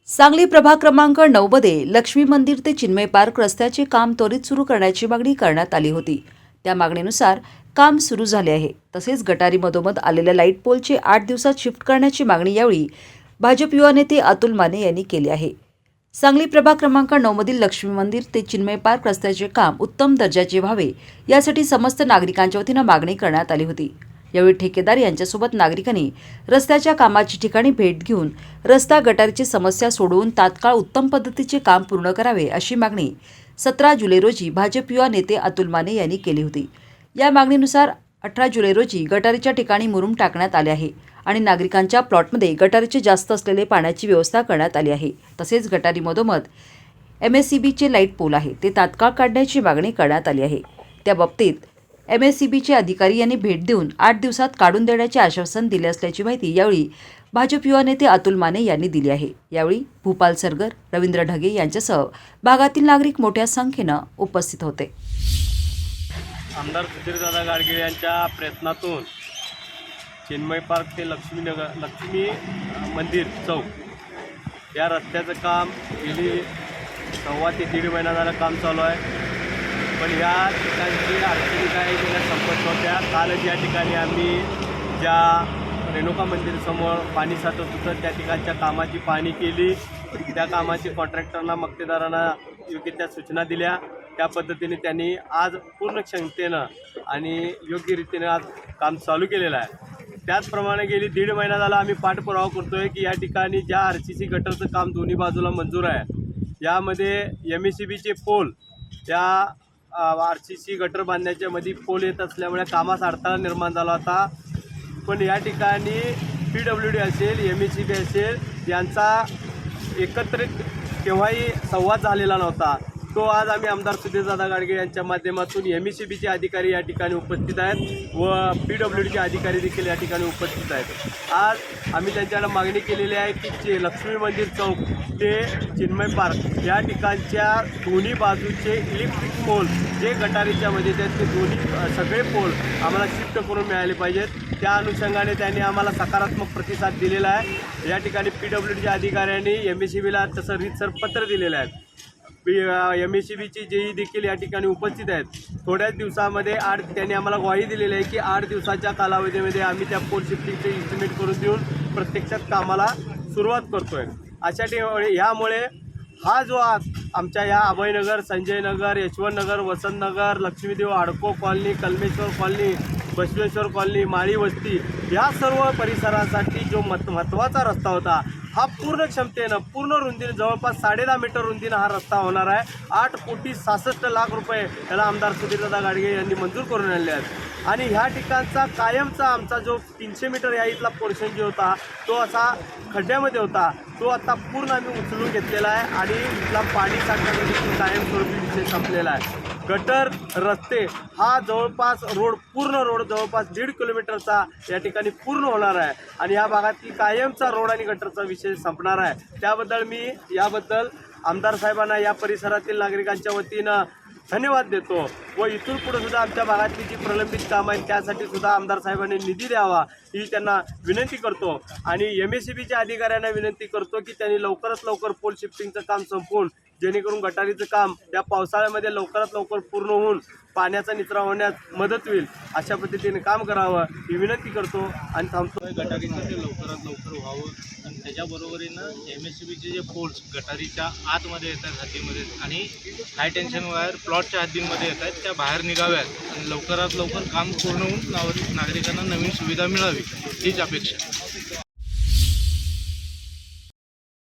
सांगली प्रभाग क्रमांक 9 मध्ये लक्ष्मी मंदिर ते चिन्मय पार्क रस्त्याचे काम त्वरित सुरू करण्याची मागणी करण्यात आली होती। त्या मागणीनुसार काम सुरू झाले आहे। तसेच गटारी मधोमध आलेल्या लाईट पोलचे 8 दिवसात शिफ्ट करण्याची मागणी यावेळी भाजप युवा नेते अतुल माने यांनी केली आहे। सांगली प्रभाग क्रमांक 9 मधील लक्ष्मी मंदिर ते चिन्मय पार्क रस्त्याचे काम उत्तम दर्जाचे व्हावे यासाठी समस्त नागरिकांच्या वतीने मागणी करण्यात आली होती। यावेळी ठेकेदार यांच्यासोबत नागरिकांनी रस्त्याच्या कामाची ठिकाणी भेट घेऊन रस्ता गटारीची समस्या सोडवून तात्काळ उत्तम पद्धतीचे काम पूर्ण करावे अशी मागणी 17 जुलै रोजी भाजप युवा नेते अतुल माने यांनी केली होती। या मागणीनुसार 18 जुलै रोजी गटारीच्या ठिकाणी मुरुम टाकण्यात आले आहे आणि नागरिकांच्या प्लॉटमध्ये गटारीचे जास्त असलेले पाण्याची व्यवस्था करण्यात आली आहे। तसेच गटारी मधोमध MSEBचे लाईट पोल आहे ते तात्काळ काढण्याची मागणी करण्यात आली आहे। त्या बाबतीत MSEBचे अधिकारी यांनी भेट देऊन 8 दिवसात काढून देण्याचे आश्वासन दिले असल्याची माहिती यावेळी भाजप युवा नेते अतुल माने यांनी दिली आहे। यावेळी भूपाल सरगर, रवींद्र ढगे यांच्यासह भागातील नागरिक मोठ्या संख्येने उपस्थित होते। आमदार सुधीरदादा गाडगीळ यांच्या प्रयत्नातून चिन्मय पार्क ते लक्ष्मी मंदिर चौक या रस्त्याचं काम गेली 1.5 ते 1.5 महिना झालं काम चालू आहे। पण या ठिकाणची अडचणी काय गेल्या संपत नव्हत्या। कालच या ठिकाणी आम्ही ज्या रेणुका मंदिरासमोर पाणी साचत होतं त्या ठिकाणच्या कामाची पाहणी केली। त्या कामाची कॉन्ट्रॅक्टरना मक्तेदारांना योग्य त्या सूचना दिल्या। त्या पद्धतीने त्यांनी आज पूर्ण क्षमतेनं आणि योग्य रीतीने आज काम चालू केलेलं आहे। त्याचप्रमाणे गेली 1.5 महिना झाला आम्ही पाठपुरावा करतोय की या ठिकाणी ज्या RCC गटरचं काम दोन्ही बाजूला मंजूर आहे यामध्ये MSEBचे पोल त्या RCC गटर बांधण्याच्या मध्ये पोल येत असल्यामुळे कामास अडथळा निर्माण झाला होता। पण या ठिकाणी PWD असेल MSEB असेल यांचा एकत्रित केव्हाही संवाद झालेला नव्हता। तो आज आम्ही आमदार सुधीरदादा गाडगीळ यांच्या माध्यमातून MSEBचे अधिकारी या ठिकाणी उपस्थित आहेत व PWDचे अधिकारी देखील या ठिकाणी उपस्थित आहेत। आज आम्ही त्यांच्याकडे मागणी केलेली आहे की लक्ष्मी मंदिर चौक ते चिन्मय पार्क या ठिकाणच्या दोन्ही बाजूचे इलेक्ट्रिक पोल जे गटारीच्या मध्ये आहेत ते दोन्ही सगळे पोल आम्हाला शिफ्ट करून मिळाले पाहिजेत। त्या अनुषंगाने त्यांनी आम्हाला सकारात्मक प्रतिसाद दिलेला आहे। या ठिकाणी PWDच्या अधिकाऱ्यांनी MSEBला तसं रीतसर पत्र दिलेलं आहे। MSEBची जेई देखील या ठिकाणी उपस्थित आहेत। थोड्याच दिवसामध्ये त्यांनी आम्हाला ग्वाही दिलेली आहे की 8 दिवसाच्या कालावधीमध्ये आम्ही त्या पोल शिफ्टिंगचे इस्टिमेट करून देऊन प्रत्यक्षात कामाला सुरुवात करतोय। अशा यामुळे हा जो आमच्या या अभयनगर, संजयनगर, यशवंतनगर, वसंतनगर, लक्ष्मीदेव हडको colony, Kalmeshwar colony, Basaveshwar colony, माळी वस्ती या सर्व परिसरासाठी जो महत्त्वाचा रस्ता होता हा पूर्ण क्षमतेनं पूर्ण रुंदीने जवळपास 10.5 मीटर रुंदीनं हा रस्ता होणार आहे। 8,66,00,000 रुपये याला आमदार सुधीरदादा गाडगीळ यांनी मंजूर करून आणले आहेत आणि ह्या ठिकाणचा कायमचा आमचा जो 300 मीटर या इथला पोर्शन जो होता तो असा खड्ड्यामध्ये होता तो आता पूर्ण आम्ही उचलून घेतलेला आहे आणि इथला पाणी साठण्याचा देखील कायमस्वरूपी विषय संपलेला आहे। गटर रस्ते हा जवळपास पूर्ण रोड जवळपास 1.5 किलोमीटरचा या ठिकाणी पूर्ण होणार आहे आणि या भागातील कायमचा रोड आणि गटरचा विषय संपणार आहे। त्याबद्दल मी याबद्दल आमदार साहेबांना या परिसरातील नागरिकांच्या वतीनं धन्यवाद देतो व इथून पुढे सुद्धा आमच्या भागातली जी प्रलंबित कामं आहेत त्यासाठी सुद्धा आमदार साहेबांनी निधी द्यावा ही त्यांना विनंती करतो आणि MSEBच्या अधिकाऱ्यांना विनंती करतो की त्यांनी लवकरात लवकर पोल शिफ्टिंगचं काम संपवून जेणेकरून गटारीचं काम त्या पावसाळ्यामध्ये लवकरात लवकर पूर्ण होऊन पाण्याचा निचरा होण्यास मदत होईल अशा पद्धतीने काम करावं ही विनंती करतो आणि थांबतो। गटारीचं ते लवकरात लवकर व्हावं आणि त्याच्याबरोबरीनं MSEBचे जे पोल्स गटारीच्या आतमध्ये येतात हद्दीमध्ये आणि हाय टेन्शन वायर प्लॉटच्या हद्दीमध्ये येत आहेत त्या बाहेर निघाव्यात आणि लवकरात लवकर काम पूर्ण होऊन नागरिकांना नवीन सुविधा मिळावी हीच अपेक्षा।